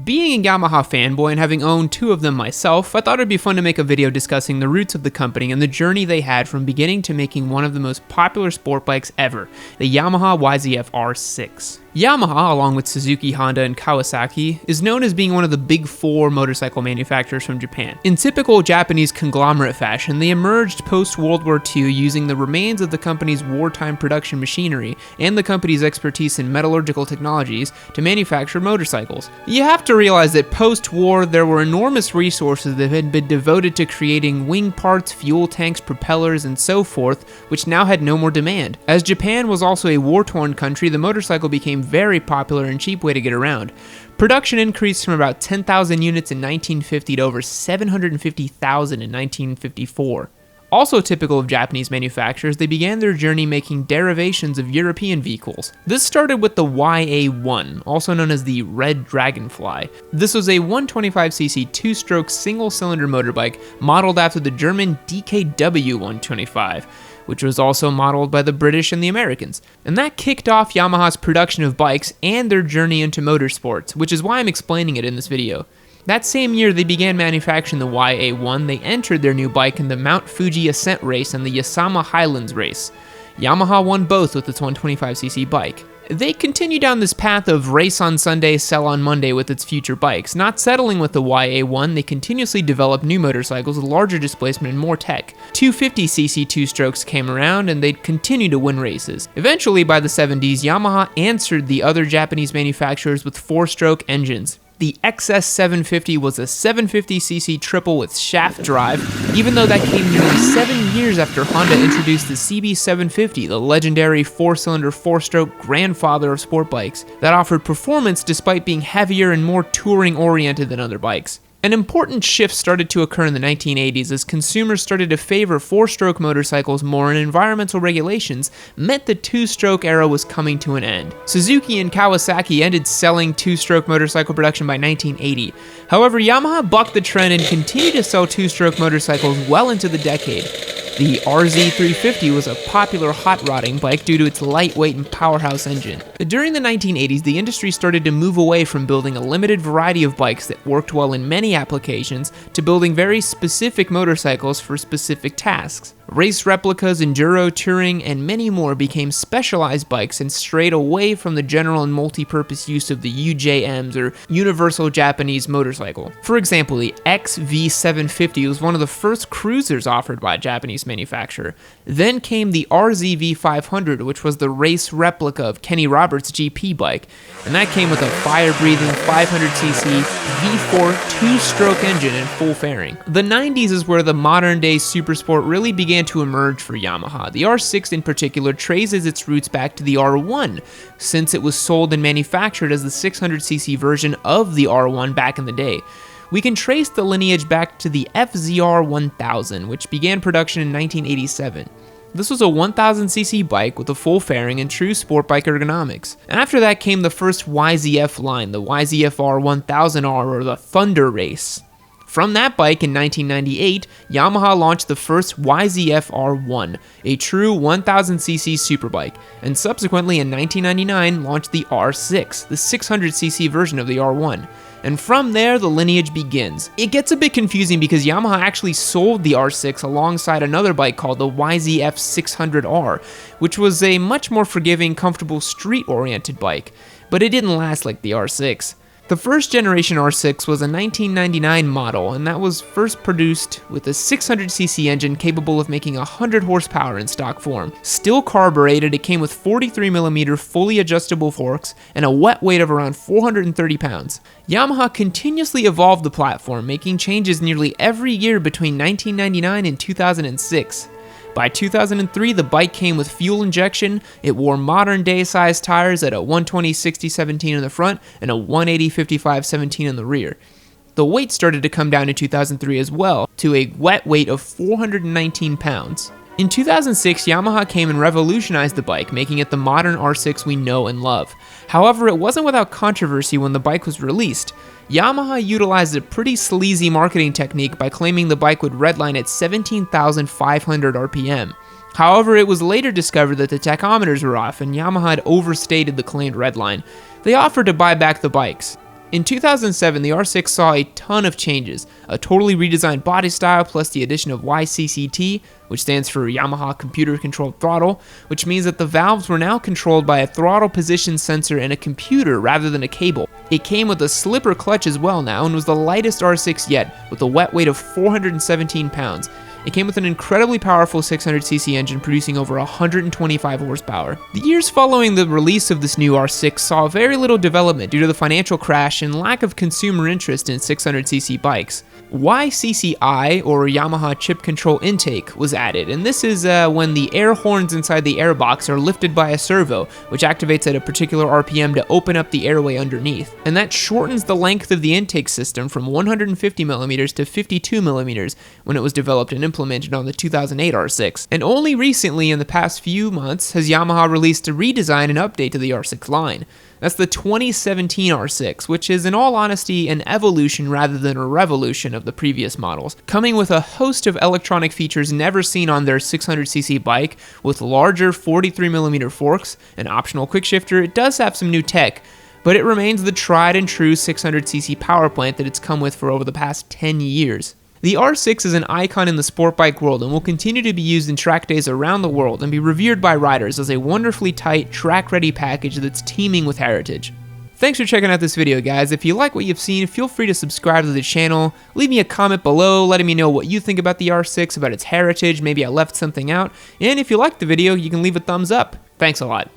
Being a Yamaha fanboy and having owned two of them myself, I thought it'd be fun to make a video discussing the roots of the company and the journey they had from beginning to making one of the most popular sport bikes ever, the Yamaha YZF R6. Yamaha, along with Suzuki, Honda, and Kawasaki, is known as being one of the big four motorcycle manufacturers from Japan. In typical Japanese conglomerate fashion, they emerged post-World War II using the remains of the company's wartime production machinery and the company's expertise in metallurgical technologies to manufacture motorcycles. You have to realize that post-war, there were enormous resources that had been devoted to creating wing parts, fuel tanks, propellers, and so forth, which now had no more demand. As Japan was also a war-torn country, the motorcycle became very popular and cheap way to get around. Production increased from about 10,000 units in 1950 to over 750,000 in 1954. Also typical of Japanese manufacturers, they began their journey making derivations of European vehicles. This started with the YA1, also known as the Red Dragonfly. This was a 125cc two-stroke single-cylinder motorbike modeled after the German DKW 125, which was also modeled by the British and the Americans. And that kicked off Yamaha's production of bikes and their journey into motorsports, which is why I'm explaining it in this video. That same year they began manufacturing the YA1, they entered their new bike in the Mount Fuji Ascent race and the Yosemite Highlands race. Yamaha won both with its 125cc bike. They continued down this path of race on Sunday, sell on Monday with its future bikes. Not settling with the YA1, they continuously developed new motorcycles with larger displacement and more tech. 250cc two-strokes came around and they'd continue to win races. Eventually, by the 70s, Yamaha answered the other Japanese manufacturers with four-stroke engines. The XS750 was a 750cc triple with shaft drive, even though that came nearly 7 years after Honda introduced the CB750, the legendary four-cylinder, four-stroke grandfather of sport bikes, that offered performance despite being heavier and more touring-oriented than other bikes. An important shift started to occur in the 1980s as consumers started to favor four-stroke motorcycles more, and environmental regulations meant the two-stroke era was coming to an end. Suzuki and Kawasaki ended selling two-stroke motorcycle production by 1980. However, Yamaha bucked the trend and continued to sell two-stroke motorcycles well into the decade. The RZ350 was a popular hot rodding bike due to its lightweight and powerhouse engine. During the 1980s, the industry started to move away from building a limited variety of bikes that worked well in many applications to building very specific motorcycles for specific tasks. Race replicas, enduro, touring, and many more became specialized bikes and strayed away from the general and multi-purpose use of the UJMs, or Universal Japanese Motorcycle. For example, the XV750 was one of the first cruisers offered by a Japanese manufacturer. Then came the RZV500, which was the race replica of Kenny Roberts' GP bike, and that came with a fire-breathing 500cc V4 two-stroke engine and full fairing. The 90s is where the modern-day supersport really began to emerge for Yamaha. The R6 in particular traces its roots back to the R1, since it was sold and manufactured as the 600cc version of the R1 back in the day. We can trace the lineage back to the FZR 1000, which began production in 1987. This was a 1000cc bike with a full fairing and true sport bike ergonomics. And after that came the first YZF line, the YZF-R 1000R, or the Thunder Race. From that bike in 1998, Yamaha launched the first YZF-R1, a true 1000cc superbike, and subsequently in 1999 launched the R6, the 600cc version of the R1. And from there, the lineage begins. It gets a bit confusing because Yamaha actually sold the R6 alongside another bike called the YZF-600R, which was a much more forgiving, comfortable, street-oriented bike, but it didn't last like the R6. The first generation R6 was a 1999 model, and that was first produced with a 600cc engine capable of making 100 horsepower in stock form. Still carbureted, it came with 43mm fully adjustable forks and a wet weight of around 430 pounds. Yamaha continuously evolved the platform, making changes nearly every year between 1999 and 2006. By 2003, the bike came with fuel injection, it wore modern-day size tires at a 120/60/17 in the front and a 180/55/17 in the rear. The weight started to come down in 2003 as well, to a wet weight of 419 pounds. In 2006, Yamaha came and revolutionized the bike, making it the modern R6 we know and love. However, it wasn't without controversy when the bike was released. Yamaha utilized a pretty sleazy marketing technique by claiming the bike would redline at 17,500 RPM. However, it was later discovered that the tachometers were off and Yamaha had overstated the claimed redline. they offered to buy back the bikes. In 2007, the R6 saw a ton of changes, a totally redesigned body style plus the addition of YCCT, which stands for Yamaha Computer Controlled Throttle, which means that the valves were now controlled by a throttle position sensor and a computer rather than a cable. It came with a slipper clutch as well now and was the lightest R6 yet, with a wet weight of 417 pounds. It came with an incredibly powerful 600cc engine producing over 125 horsepower. The years following the release of this new R6 saw very little development due to the financial crash and lack of consumer interest in 600cc bikes. YCCI, or Yamaha Chip Control Intake, was added, and this is when the air horns inside the airbox are lifted by a servo, which activates at a particular RPM to open up the airway underneath. And that shortens the length of the intake system from 150mm to 52mm when it was developed and implemented on the 2008 R6. And only recently, in the past few months, has Yamaha released a redesign and update to the R6 line. That's the 2017 R6, which is in all honesty an evolution rather than a revolution of the previous models, coming with a host of electronic features never seen on their 600cc bike, with larger 43mm forks, an optional quickshifter. It does have some new tech, but it remains the tried and true 600cc power plant that it's come with for over the past 10 years. The R6 is an icon in the sport bike world and will continue to be used in track days around the world and be revered by riders as a wonderfully tight, track-ready package that's teeming with heritage. Thanks for checking out this video, guys. If you like what you've seen, feel free to subscribe to the channel. Leave me a comment below letting me know what you think about the R6, about its heritage, maybe I left something out. And if you liked the video, you can leave a thumbs up. Thanks a lot.